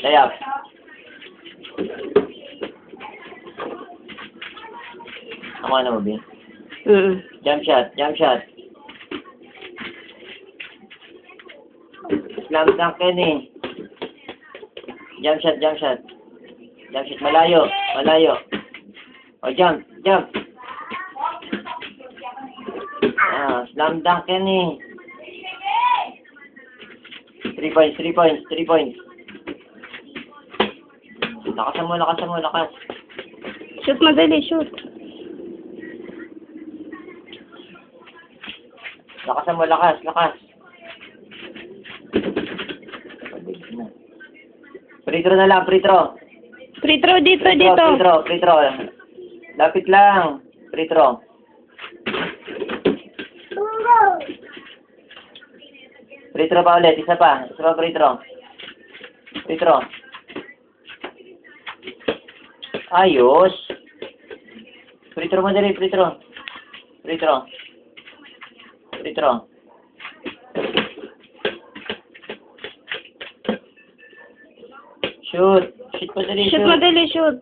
Layap. Ako na mo, Bin. Jump shot, jump shot. Slam dunk yan eh. Jump shot, jump shot. Jump shot, malayo, malayo. O, jump, jump. Ah, slam dunk yan eh. 3 points, 3 points, 3 points. Lakasan mo, lakasan mo, lakas. Shoot madali, shoot. Lakasan mo, lakas, lakas. Free throw na lang, free throw. Free throw dito, Free dito. throw, free throw, free throw. Lapit lang. Free throw. Free throw pa ulit, isa pa. Isa pa free throw. Free throw. Ayos. Free throw mo dali, free throw. Free throw. Free throw. Shoot. Shoot mo dali, Shoot shoot. madali, shoot.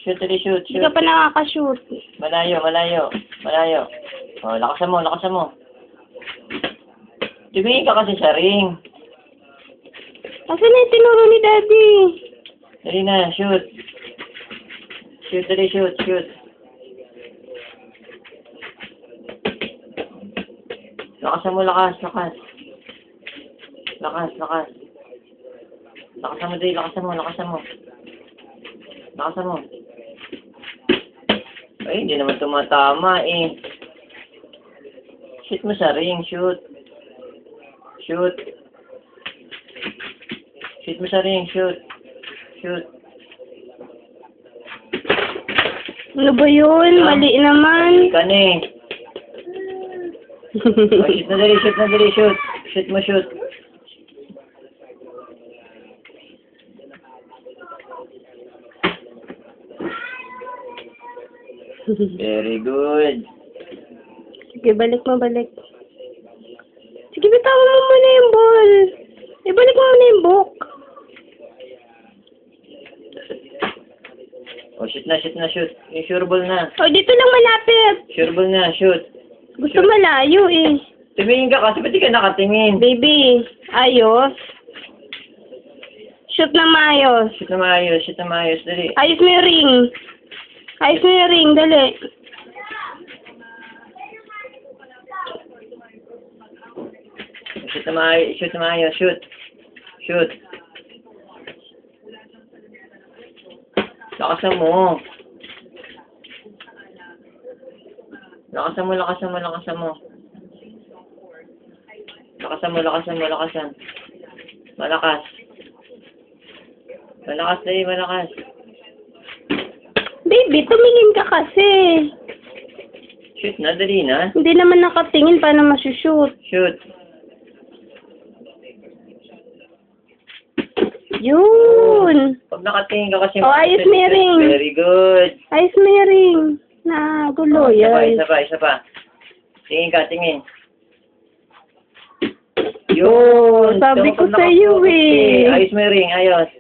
Shoot dali, shoot, Hindi shoot. ka pa nakaka-shoot. Malayo, malayo. Malayo. O, lakasan mo, lakasan mo. Tumingin ka kasi sa ring. Asan na yung tinuro ni Daddy? Dali na, shoot. Shoot, dali, shoot, shoot. Lakasan mo, lakas, lakas. Lakas, lakas. Lakasan mo, dali, lakasan mo, lakasan mo. Lakasan mo. Ay, hindi naman tumatama eh. Shoot mo sa ring, shoot. Shoot. Shoot mo sa ring, shoot. Shoot. Ano ba yun? Mali naman. Ika na eh. O, shoot na dali, shoot na dali, shoot. Shoot mo, shoot. Very good. Sige, balik mo, balik. Sige, bitawan mo muna yung ball. Ibalik mo muna yung book. O, shoot na, shoot na, shoot. Yung sure ball na. O, dito lang malapit. Sure ball na, shoot. Gusto malayo eh. Tumingin ka kasi, ba't di ka nakatingin? Baby, ayos. Shoot na maayos. Shoot na maayos, shoot na maayos, dali. Ayos mo yung ring. Ayos mo yung ring, dali. Shoot na maayos, shoot na maayos, shoot. Shoot. Lakasan mo. Lakasan mo, lakasan mo, lakasan mo. Lakasan mo, lakasan mo, lakasan. Malakas. Malakas dali, malakas. Baby, tumingin ka kasi. Shoot na, dali na. Hindi naman nakatingin, paano masushoot? Shoot. Yun. Pag nakatingin ka kasi... Oh, ayos mo yung ring. Very good. Ayos mo yung ring. Nagulo Isa pa, yan. isa pa, isa pa. Tingin ka, tingin. Yun. Sabi ko Pag sa iyo nakafocus eh. Ayos mo yung ring, ayos.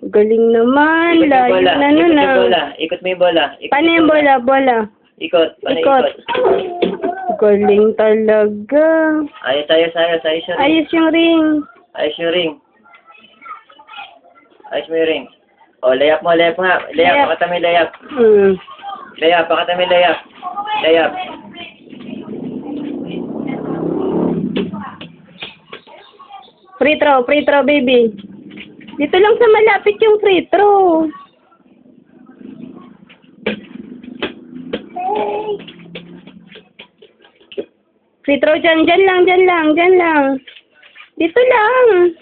Galing naman. Ikot yung Layo bola, na ikot nun yung bola. ah. Ikot mo yung bola. Ikot Paano yung bola? Bola. Ikot. Paano Ikot. Galing talaga. Ayos, ayos, ayos. Ayos yung ring. Ayos yung ring. Ayos yung ring. Ayos mo yung ring. O, layap mo, layap nga. Layap, Layap. pakata mo yung layap. Layap, pakata mo yung layap. Layap. Free throw baby. Dito lang sa malapit yung free throw. Free throw dyan lang. Dito lang.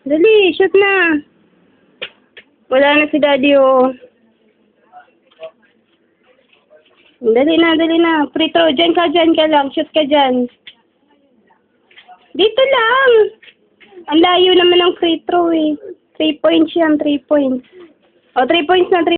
Dali, shoot na. Wala na si Daddy, oh. Dali na. Free throw. Dyan ka lang. Shoot ka dyan. Dito lang. Ang layo naman ng free throw eh. 3 points yan, 3 points. O, 3 points na 3